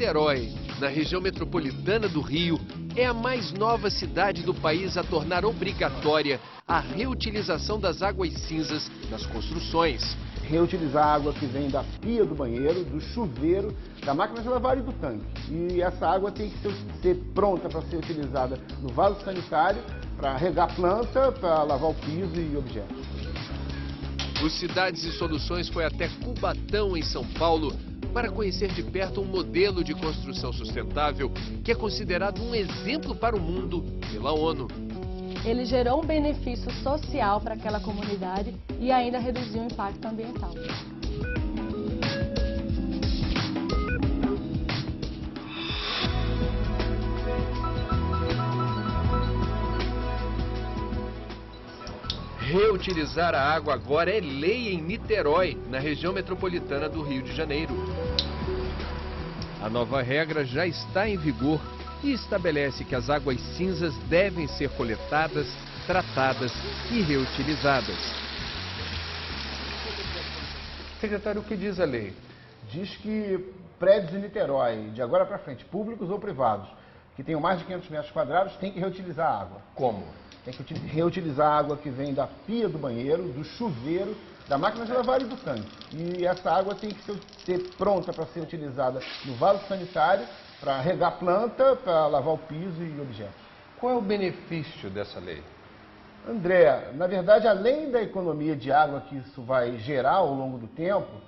Niterói, na região metropolitana do Rio, é a mais nova cidade do país a tornar obrigatória a reutilização das águas cinzas nas construções. Reutilizar a água que vem da pia do banheiro, do chuveiro, da máquina de lavar e do tanque. E essa água tem que ser pronta para ser utilizada no vaso sanitário, para regar planta, para lavar o piso e objetos. O Cidades e Soluções foi até Cubatão, em São Paulo, para conhecer de perto um modelo de construção sustentável que é considerado um exemplo para o mundo pela ONU. Ele gerou um benefício social para aquela comunidade e ainda reduziu o impacto ambiental. Reutilizar a água agora é lei em Niterói, na região metropolitana do Rio de Janeiro. A nova regra já está em vigor e estabelece que as águas cinzas devem ser coletadas, tratadas e reutilizadas. Secretário, o que diz a lei? Diz que prédios em Niterói, de agora para frente, públicos ou privados, que tenham mais de 500 metros quadrados, têm que reutilizar a água. Como? Tem que reutilizar a água que vem da pia do banheiro, do chuveiro, da máquina de lavar e do tanque. E essa água tem que ser pronta para ser utilizada no vaso sanitário, para regar planta, para lavar o piso e objetos. Qual é o benefício dessa lei? André, na verdade, além da economia de água que isso vai gerar ao longo do tempo,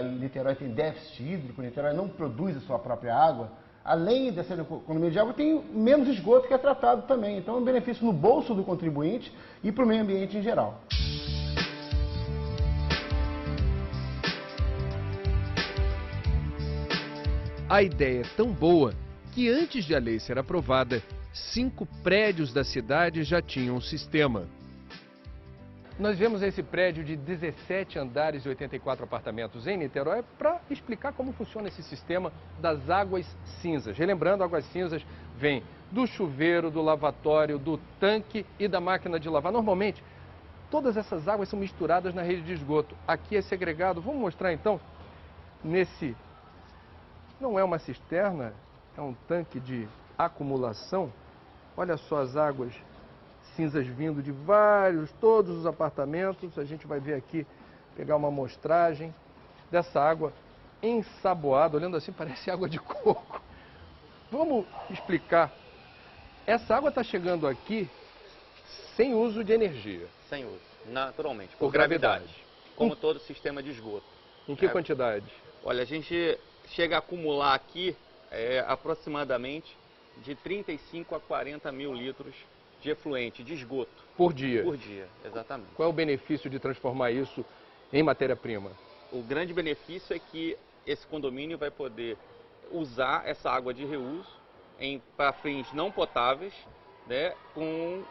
e Niterói tem déficit hídrico, Niterói não produz a sua própria água, além dessa economia de água, tem menos esgoto que é tratado também. Então é um benefício no bolso do contribuinte e para o meio ambiente em geral. A ideia é tão boa que antes de a lei ser aprovada, 5 prédios da cidade já tinham um sistema. Nós vemos esse prédio de 17 andares e 84 apartamentos em Niterói para explicar como funciona esse sistema das águas cinzas. Relembrando, águas cinzas vêm do chuveiro, do lavatório, do tanque e da máquina de lavar. Normalmente, todas essas águas são misturadas na rede de esgoto. Aqui é segregado. Vamos mostrar então nesse... Não é uma cisterna, é um tanque de acumulação. Olha só as águas cinzas vindo de todos os apartamentos. A gente vai ver aqui, pegar uma amostragem dessa água ensaboada. Olhando assim, parece água de coco. Vamos explicar. Essa água está chegando aqui sem uso de energia. Sem uso, naturalmente, por gravidade. Como todo sistema de esgoto. Em que quantidade? Olha, a gente chega a acumular aqui aproximadamente de 35 a 40 mil litros de efluente, de esgoto. Por dia? Por dia, exatamente. Qual é o benefício de transformar isso em matéria-prima? O grande benefício é que esse condomínio vai poder usar essa água de reuso para fins não potáveis, né,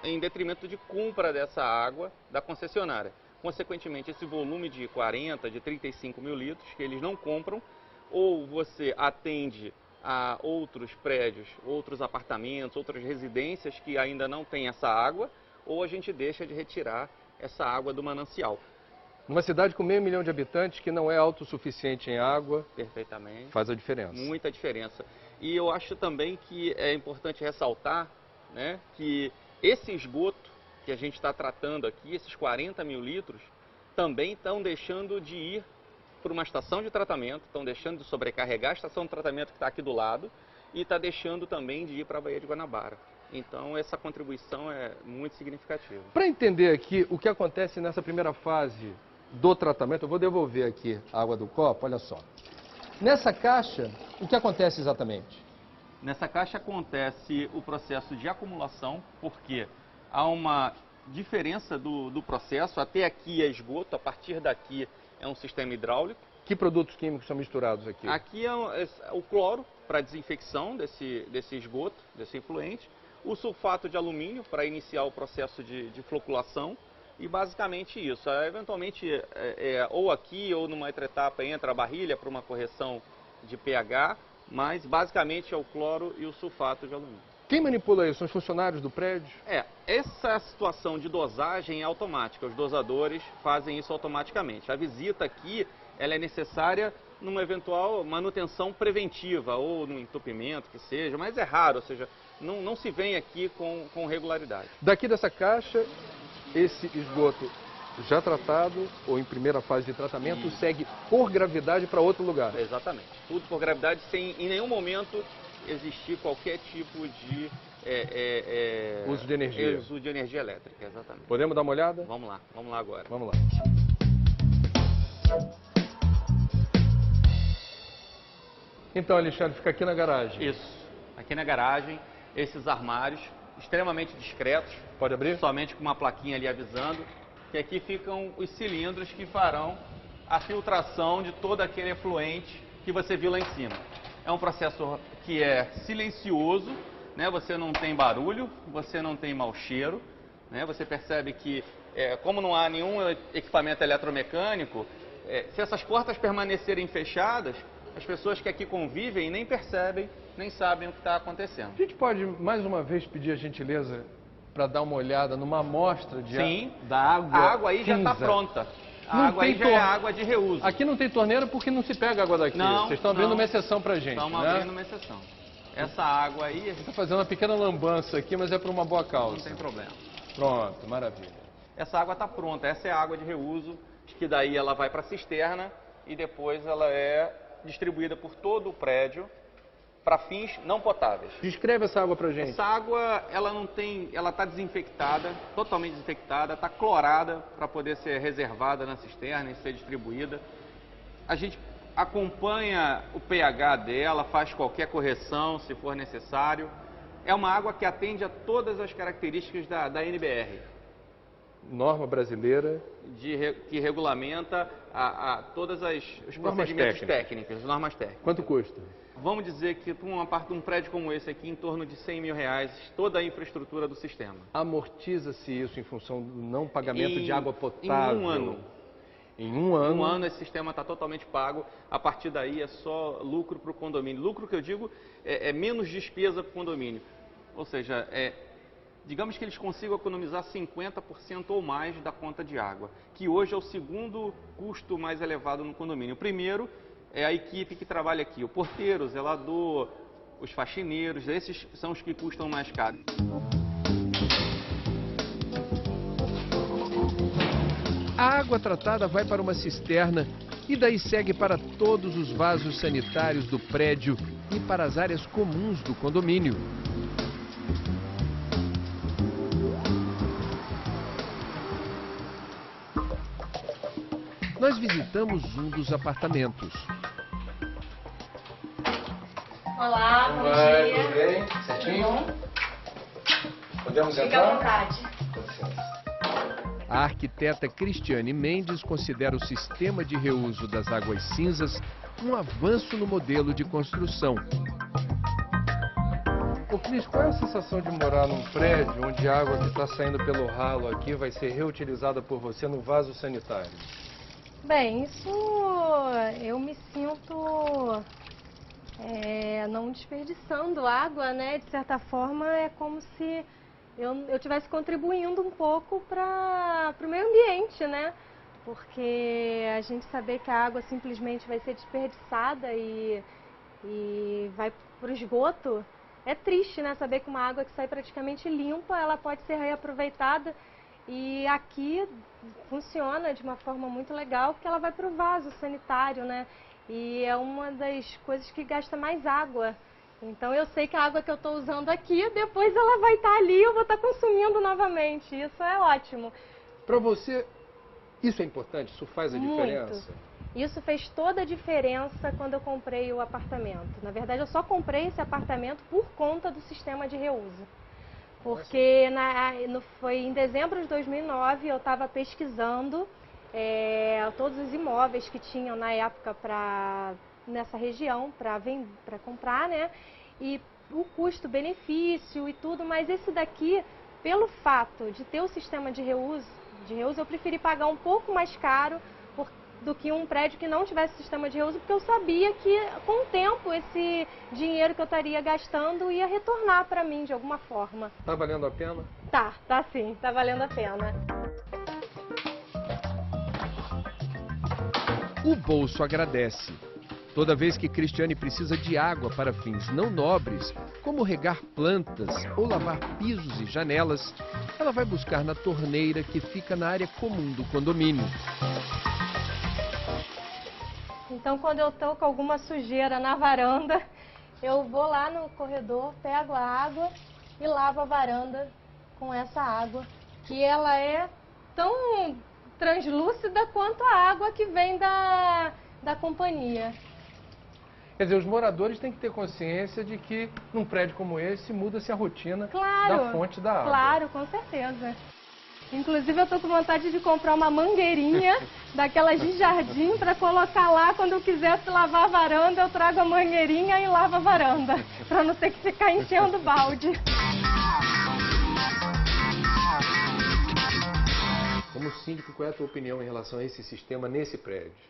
em detrimento de compra dessa água da concessionária. Consequentemente, esse volume de 40, de 35 mil litros que eles não compram, ou você atende a outros prédios, outros apartamentos, outras residências que ainda não têm essa água, ou a gente deixa de retirar essa água do manancial. Numa cidade com 500 mil de habitantes que não é autossuficiente em água, perfeitamente, faz a diferença. Muita diferença. E eu acho também que é importante ressaltar, né, que esse esgoto que a gente está tratando aqui, esses 40 mil litros, também estão deixando de ir para uma estação de tratamento, estão deixando de sobrecarregar a estação de tratamento que está aqui do lado e está deixando também de ir para a Baía de Guanabara. Então essa contribuição é muito significativa. Para entender aqui o que acontece nessa primeira fase do tratamento, eu vou devolver aqui a água do copo, olha só. Nessa caixa, o que acontece exatamente? Nessa caixa acontece o processo de acumulação, porque há uma diferença do processo. Até aqui é esgoto, a partir daqui é um sistema hidráulico. Que produtos químicos são misturados aqui? Aqui é o cloro para desinfecção desse esgoto, desse efluente. O sulfato de alumínio para iniciar o processo de floculação. E basicamente isso. Eventualmente, ou aqui ou numa outra etapa entra a barrilha para uma correção de pH, mas basicamente é o cloro e o sulfato de alumínio. Quem manipula isso? São os funcionários do prédio? Essa situação de dosagem é automática. Os dosadores fazem isso automaticamente. A visita aqui ela é necessária numa eventual manutenção preventiva ou no entupimento que seja, mas é raro, ou seja, não se vem aqui com regularidade. Daqui dessa caixa, esse esgoto já tratado ou em primeira fase de tratamento segue por gravidade para outro lugar. Exatamente. Tudo por gravidade, sem em nenhum momento existir qualquer tipo de uso de energia. Uso de energia elétrica, exatamente. Podemos dar uma olhada? Vamos lá agora. Vamos lá. Então, Alexandre, fica aqui na garagem. Isso. Aqui na garagem, esses armários extremamente discretos. Pode abrir? Somente com uma plaquinha ali avisando que aqui ficam os cilindros que farão a filtração de todo aquele efluente que você viu lá em cima. É um processo que é silencioso, né? Você não tem barulho, você não tem mau cheiro, né? Você percebe que, como não há nenhum equipamento eletromecânico, se essas portas permanecerem fechadas, as pessoas que aqui convivem nem percebem, nem sabem o que está acontecendo. A gente pode, mais uma vez, pedir a gentileza para dar uma olhada numa amostra da água. A água aí cinza. já está pronta. A Não água aí já é água de reuso. Aqui não tem torneira porque não se pega água daqui. Não, vocês estão abrindo uma exceção para a gente, Estamos né? abrindo uma exceção. Essa água aí... Está fazendo uma pequena lambança aqui, mas é por uma boa causa. Não tem problema. Pronto, maravilha. Essa água está pronta. Essa é a água de reuso, que daí ela vai para a cisterna e depois ela é distribuída por todo o prédio para fins não potáveis. Descreve essa água pra gente. Essa água, ela está desinfectada, totalmente desinfectada, está clorada para poder ser reservada na cisterna e ser distribuída. A gente acompanha o pH dela, faz qualquer correção se for necessário. É uma água que atende a todas as características da NBR. Norma brasileira. Que regulamenta todas os procedimentos técnicos, normas técnicas. Quanto custa? Vamos dizer que para uma parte de um prédio como esse aqui, em torno de R$100 mil, toda a infraestrutura do sistema. Amortiza-se isso em função do não pagamento de água potável? Em um ano. Em um ano? Em um ano esse sistema está totalmente pago, a partir daí é só lucro para o condomínio. Lucro que eu digo é menos despesa para o condomínio. Ou seja, digamos que eles consigam economizar 50% ou mais da conta de água, que hoje é o segundo custo mais elevado no condomínio. O primeiro é a equipe que trabalha aqui, o porteiro, o zelador, os faxineiros, esses são os que custam mais caro. A água tratada vai para uma cisterna e daí segue para todos os vasos sanitários do prédio e para as áreas comuns do condomínio. Nós visitamos um dos apartamentos. Olá, bom Oi, dia. tudo bem? Certinho? Tudo bom? Podemos Fica entrar? à vontade. A arquiteta Cristiane Mendes considera o sistema de reuso das águas cinzas um avanço no modelo de construção. Ô Cris, qual é a sensação de morar num prédio onde a água que está saindo pelo ralo aqui vai ser reutilizada por você no vaso sanitário? Bem, isso eu me sinto não desperdiçando água, né? De certa forma é como se eu estivesse contribuindo um pouco para o meio ambiente, né? Porque a gente saber que a água simplesmente vai ser desperdiçada e vai para o esgoto, é triste, né? Saber que uma água que sai praticamente limpa, ela pode ser reaproveitada. E aqui funciona de uma forma muito legal, porque ela vai para o vaso sanitário, né? E é uma das coisas que gasta mais água. Então eu sei que a água que eu estou usando aqui, depois ela vai estar ali e eu vou estar consumindo novamente. Isso é ótimo. Para você, isso é importante? Isso faz a diferença? Isso fez toda a diferença quando eu comprei o apartamento. Na verdade, eu só comprei esse apartamento por conta do sistema de reuso. Porque foi em dezembro de 2009, eu estava pesquisando todos os imóveis que tinham na época nessa região para comprar, né? E o custo-benefício e tudo, mas esse daqui, pelo fato de ter o sistema de reuso, eu preferi pagar um pouco mais caro do que um prédio que não tivesse sistema de reuso, porque eu sabia que com o tempo esse dinheiro que eu estaria gastando ia retornar para mim de alguma forma. Tá valendo a pena? Tá sim, tá valendo a pena. O bolso agradece. Toda vez que Cristiane precisa de água para fins não nobres, como regar plantas ou lavar pisos e janelas, ela vai buscar na torneira que fica na área comum do condomínio. Então, quando eu estou com alguma sujeira na varanda, eu vou lá no corredor, pego a água e lavo a varanda com essa água, que ela é tão translúcida quanto a água que vem da companhia. Quer dizer, os moradores têm que ter consciência de que num prédio como esse muda-se a rotina da fonte da água. Claro, com certeza. Inclusive eu estou com vontade de comprar uma mangueirinha daquelas de jardim para colocar lá quando eu quisesse lavar a varanda, eu trago a mangueirinha e lavo a varanda, para não ter que ficar enchendo o balde. Como síndico, qual é a tua opinião em relação a esse sistema nesse prédio?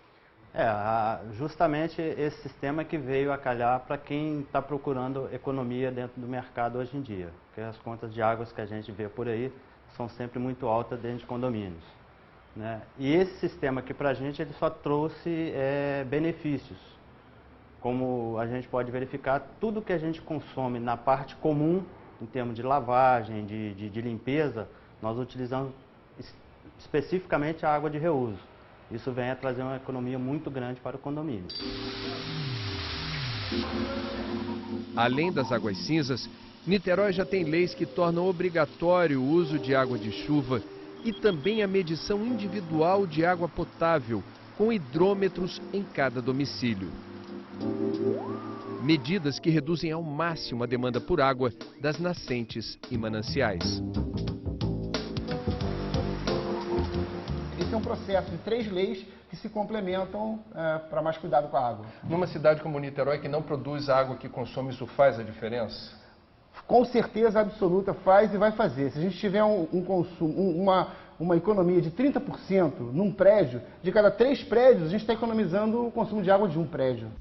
Justamente esse sistema que veio a calhar para quem está procurando economia dentro do mercado hoje em dia. Porque as contas de águas que a gente vê por aí são sempre muito altas dentro de condomínios, né? E esse sistema aqui para a gente ele só trouxe benefícios. Como a gente pode verificar, tudo que a gente consome na parte comum, em termos de lavagem, de limpeza, nós utilizamos especificamente a água de reuso. Isso vem a trazer uma economia muito grande para o condomínio. Além das águas cinzas, Niterói já tem leis que tornam obrigatório o uso de água de chuva e também a medição individual de água potável, com hidrômetros em cada domicílio. Medidas que reduzem ao máximo a demanda por água das nascentes e mananciais. Esse é um processo de 3 leis que se complementam para mais cuidado com a água. Numa cidade como Niterói, que não produz a água que consome, isso faz a diferença? Com certeza absoluta faz e vai fazer. Se a gente tiver um consumo, uma economia de 30% num prédio, de cada 3 prédios, a gente está economizando o consumo de água de um prédio.